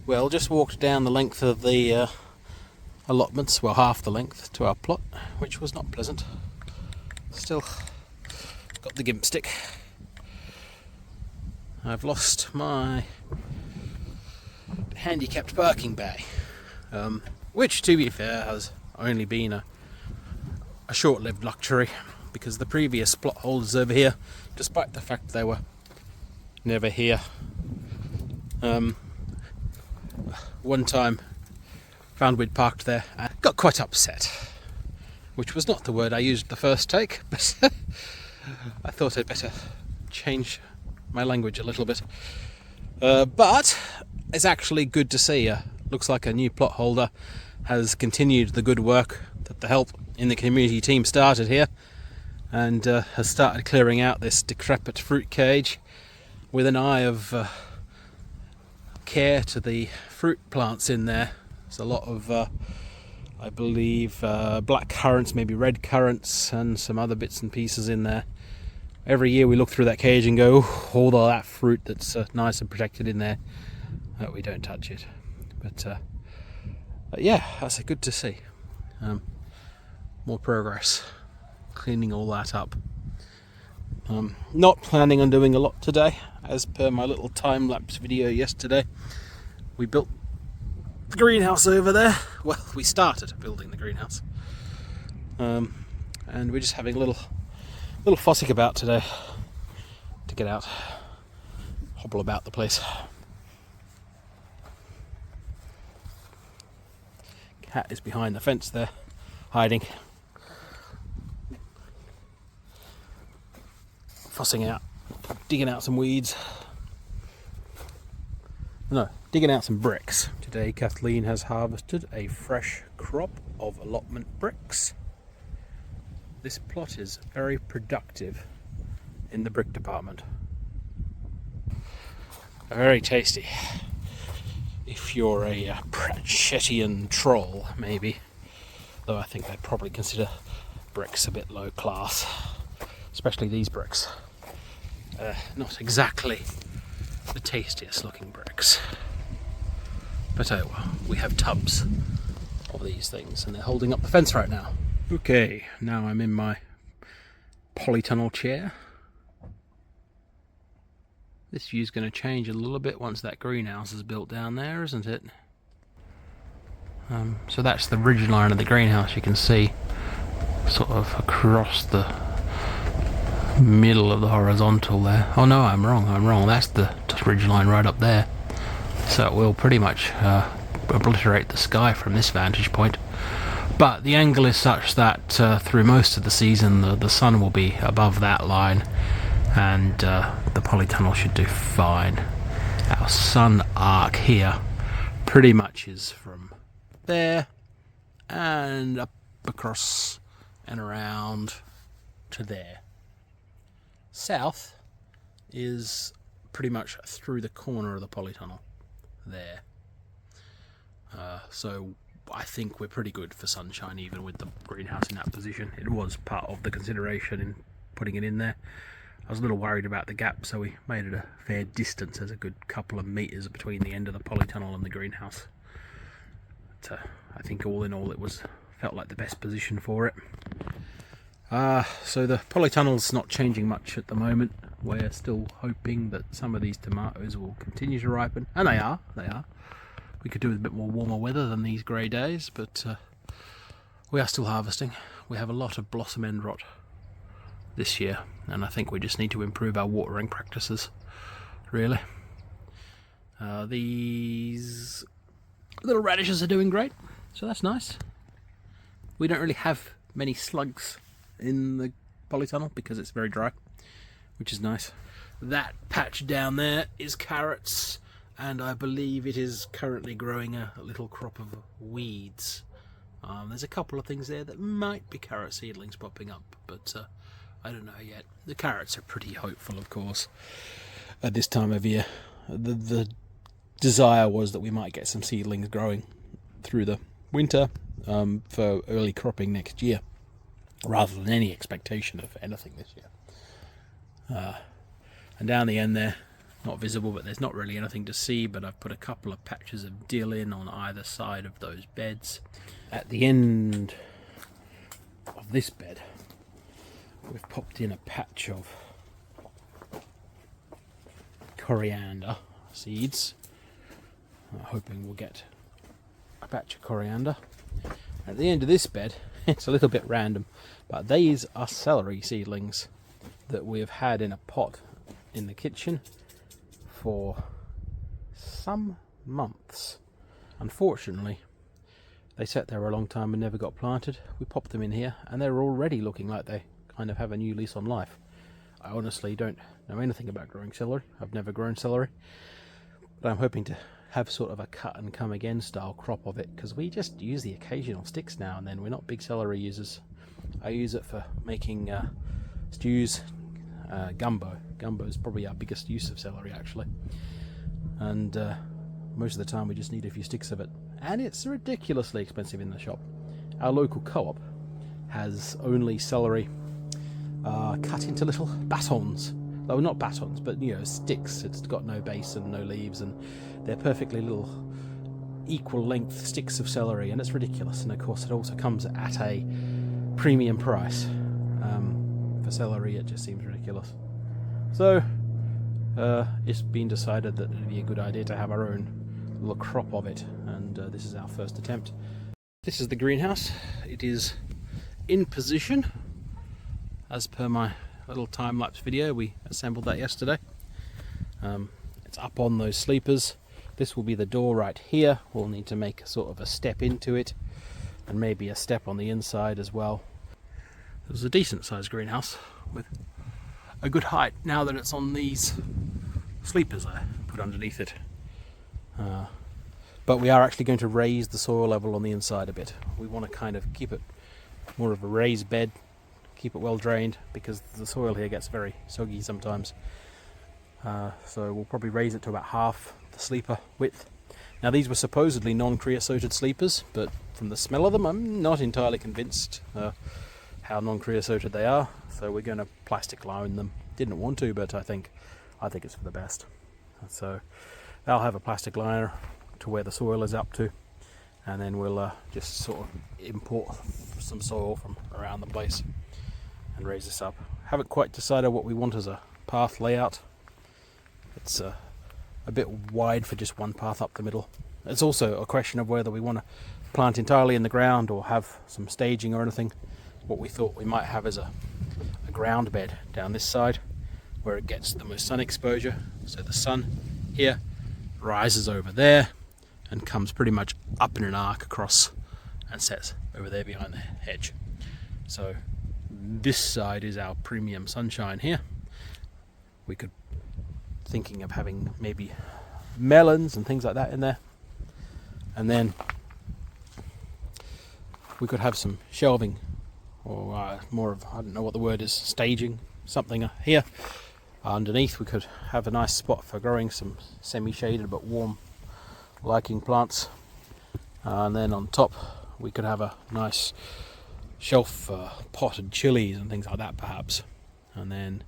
Well, just walked down the length of the allotments, well, half the length to our plot, which was not pleasant. Still got the gimp stick. I've lost my handicapped parking bay, which, to be fair, has only been a short-lived luxury, because the previous plot holders over here, despite the fact they were never here, one time found we'd parked there and got quite upset, which was not the word I used the first take, but I thought I'd better change my language a little bit. But it's actually good to see. Looks like a new plot holder has continued the good work that the help in the community team started here, and has started clearing out this decrepit fruit cage with an eye of care to the fruit plants in there. There's a lot of I believe black currants, maybe red currants, and some other bits and pieces in there. Every year we look through that cage and go, all that fruit that's nice and protected in there, we don't touch it. But yeah, that's good to see. More progress, cleaning all that up. Not planning on doing a lot today, as per my little time-lapse video yesterday. We built the greenhouse over there. Well, we started building the greenhouse, and we're just having a little fossick about today to get out, hobble about the place. Cat is behind the fence there, hiding, fussing out, digging out some weeds. No, digging out some bricks. Today Kathleen has harvested a fresh crop of allotment bricks. This plot is very productive in the brick department. Very tasty. If you're a Pratchettian troll, maybe. Though I think they'd probably consider bricks a bit low class. Especially these bricks. Not exactly the tastiest looking bricks. But oh well, we have tubs of these things and they're holding up the fence right now. Okay, now I'm in my polytunnel chair. This view's going to change a little bit once that greenhouse is built down there, isn't it? So that's the ridge line of the greenhouse, you can see sort of across the middle of the horizontal there. Oh no, I'm wrong, that's the ridge line right up there. So it will pretty much obliterate the sky from this vantage point. But the angle is such that through most of the season the sun will be above that line, and the polytunnel should do fine. Our sun arc here pretty much is from there and up across and around to there. South is pretty much through the corner of the polytunnel there. So I think we're pretty good for sunshine even with the greenhouse in that position. It was part of the consideration in putting it in there. I was a little worried about the gap, so we made it a fair distance. There's a good couple of metres between the end of the polytunnel and the greenhouse. But, I think all in all it felt like the best position for it. So the polytunnel's not changing much at the moment. We're still hoping that some of these tomatoes will continue to ripen, and they are. We could do with a bit more warmer weather than these grey days, but we are still harvesting. We have a lot of blossom end rot this year, and I think we just need to improve our watering practices, really. These little radishes are doing great, so that's nice. We don't really have many slugs in the polytunnel because it's very dry, which is nice. That patch down there is carrots, and I believe it is currently growing a little crop of weeds. There's a couple of things there that might be carrot seedlings popping up, but I don't know yet. The carrots are pretty hopeful, of course, at this time of year. The desire was that we might get some seedlings growing through the winter for early cropping next year, rather than any expectation of anything this year. And down the end there, not visible, but there's not really anything to see, but I've put a couple of patches of dill in on either side of those beds. At the end of this bed, we've popped in a patch of coriander seeds, hoping we'll get a batch of coriander. At the end of this bed, it's a little bit random, but these are celery seedlings that we have had in a pot in the kitchen for some months. Unfortunately, they sat there a long time and never got planted. We popped them in here and they're already looking like they kind of have a new lease on life. I honestly don't know anything about growing celery. I've never grown celery, but I'm hoping to have sort of a cut and come again style crop of it, because we just use the occasional sticks now and then. We're not big celery users. I use it for making stews, gumbo. Gumbo is probably our biggest use of celery, actually, and most of the time we just need a few sticks of it, and it's ridiculously expensive in the shop. Our local co-op has only celery cut into little batons. Well, not batons, but sticks. It's got no base and no leaves, and they're perfectly little equal length sticks of celery, and it's ridiculous. And of course it also comes at a premium price. For celery, it just seems ridiculous. So it's been decided that it'd be a good idea to have our own little crop of it, and this is our first attempt. This is the greenhouse. It is in position as per my little time-lapse video. We assembled that yesterday. It's up on those sleepers. This will be the door right here. We'll need to make sort of a step into it, and maybe a step on the inside as well. It was a decent sized greenhouse with a good height now that it's on these sleepers I put underneath it. But we are actually going to raise the soil level on the inside a bit. We want to kind of keep it more of a raised bed, keep it well drained, because the soil here gets very soggy sometimes. So we'll probably raise it to about half the sleeper width. Now these were supposedly non-creosoted sleepers, but from the smell of them I'm not entirely convinced how non-creosoted they are, so we're going to plastic line them. Didn't want to, but I think it's for the best. So they'll have a plastic liner to where the soil is up to, and then we'll just sort of import some soil from around the place and raise this up. Haven't quite decided what we want as a path layout. It's a bit wide for just one path up the middle. It's also a question of whether we want to plant entirely in the ground or have some staging or anything. What we thought we might have is a ground bed down this side where it gets the most sun exposure, so the sun here rises over there and comes pretty much up in an arc across and sets over there behind the hedge. So this side is our premium sunshine here. We could thinking of having maybe melons and things like that in there, and then we could have some shelving or more of, I don't know what the word is, staging, something here. Underneath we could have a nice spot for growing some semi-shaded but warm liking plants, and then on top we could have a nice shelf for potted chilies and things like that perhaps, and then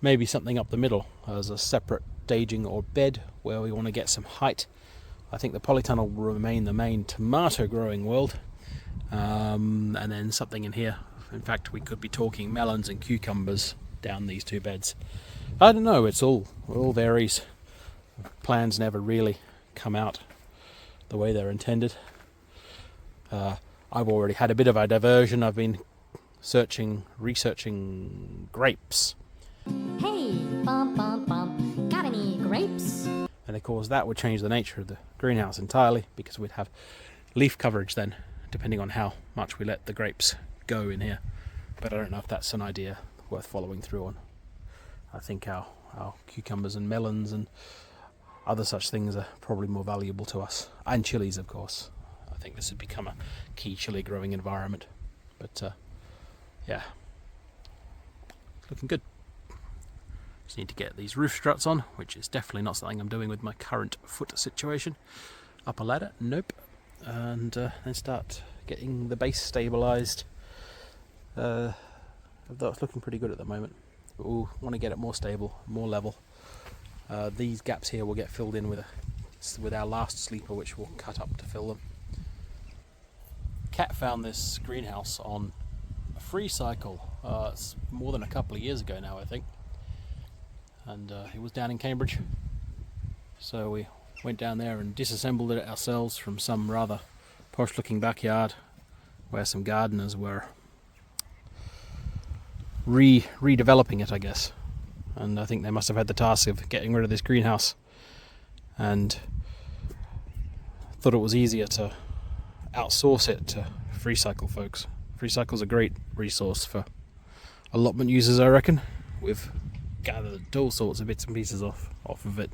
maybe something up the middle as a separate staging or bed where we want to get some height. I think the polytunnel will remain the main tomato growing world, and then something in here. In fact, we could be talking melons and cucumbers down these two beds. I don't know, it all varies. Plans never really come out the way they're intended. I've already had a bit of a diversion. I've been researching grapes. Hey, bum bum bum, got any grapes? And of course that would change the nature of the greenhouse entirely, because we'd have leaf coverage then, depending on how much we let the grapes go in here. But I don't know if that's an idea worth following through on. I think our cucumbers and melons and other such things are probably more valuable to us, and chilies of course. I think this would become a key chili growing environment. But yeah, it's looking good. Just need to get these roof struts on, which is definitely not something I'm doing with my current foot situation. Up a ladder, nope. And then start getting the base stabilised. Although it's looking pretty good at the moment, but we'll want to get it more stable, more level, These gaps here will get filled in with our last sleeper, which we'll cut up to fill them. Cat found this greenhouse on a free cycle. It's more than a couple of years ago now, I think, and it was down in Cambridge. So we went down there and disassembled it ourselves from some rather posh-looking backyard where some gardeners were redeveloping it, I guess. And I think they must have had the task of getting rid of this greenhouse and thought it was easier to outsource it to free cycle folks. Free cycle's a great resource for allotment users, I reckon. We've gathered all sorts of bits and pieces off of it.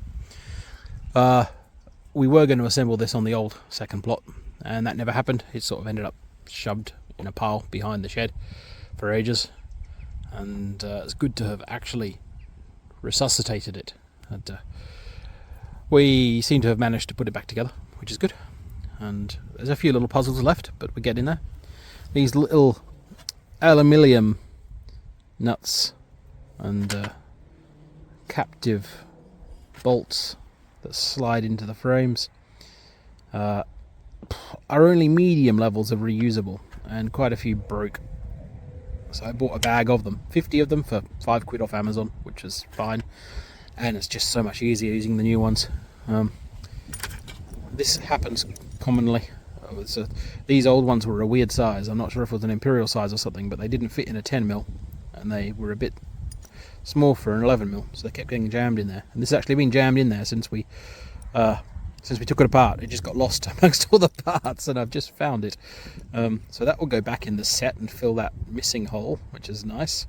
We were going to assemble this on the old second plot, and that never happened. It sort of ended up shoved in a pile behind the shed for ages, and it's good to have actually resuscitated it. And we seem to have managed to put it back together, which is good. And there's a few little puzzles left, but we're getting there. These little aluminium nuts and captive bolts that slide into the frames are only medium levels of reusable, and quite a few broke. So I bought a bag of them, 50 of them for £5 off Amazon, which is fine, and it's just so much easier using the new ones. This happens commonly. These old ones were a weird size. I'm not sure if it was an imperial size or something, but they didn't fit in a 10mm, and they were a bit small for an 11mm, so they kept getting jammed in there. And this has actually been jammed in there since we took it apart. It just got lost amongst all the parts, and I've just found it. So that will go back in the set and fill that missing hole, which is nice.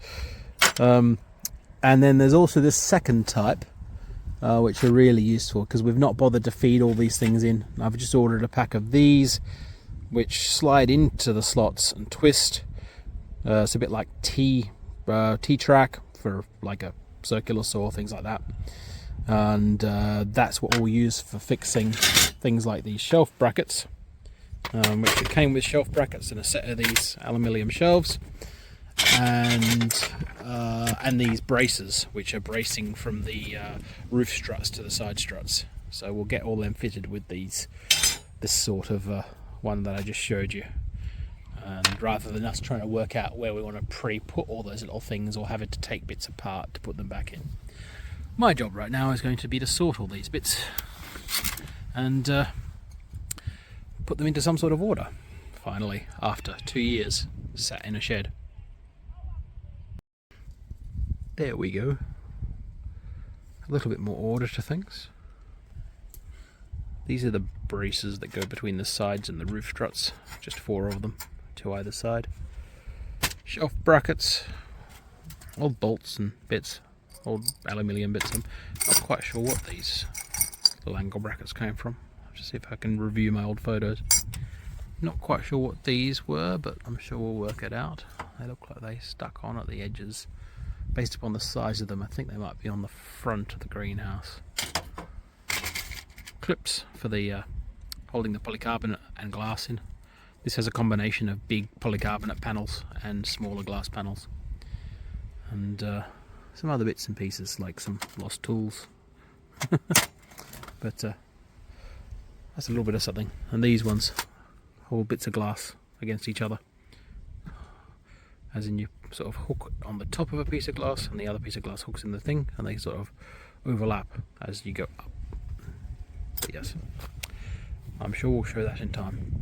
And then there's also this second type, which are really useful because we've not bothered to feed all these things in. I've just ordered a pack of these, which slide into the slots and twist. It's a bit like T-track for like a circular saw, things like that. And that's what we'll use for fixing things like these shelf brackets, which it came with shelf brackets and a set of these aluminium shelves, and these braces, which are bracing from the roof struts to the side struts. So we'll get all them fitted with this sort of one that I just showed you. And rather than us trying to work out where we want to pre-put all those little things or have it to take bits apart to put them back in, my job right now is going to be to sort all these bits and put them into some sort of order, finally, after 2 years sat in a shed. There we go. A little bit more order to things. These are the braces that go between the sides and the roof struts, just 4 of them, 2 either side. Shelf brackets, old bolts and bits, old aluminium bits. I'm not quite sure what these little angle brackets came from. I'll just see if I can review my old photos. Not quite sure what these were, but I'm sure we'll work it out. They look like they stuck on at the edges. Based upon the size of them, I think they might be on the front of the greenhouse. Clips for the holding the polycarbonate and glass in. This has a combination of big polycarbonate panels and smaller glass panels. And some other bits and pieces, like some lost tools. But that's a little bit of something. And these ones hold bits of glass against each other. As in, you sort of hook on the top of a piece of glass and the other piece of glass hooks in the thing, and they sort of overlap as you go up. But yes, I'm sure we'll show that in time.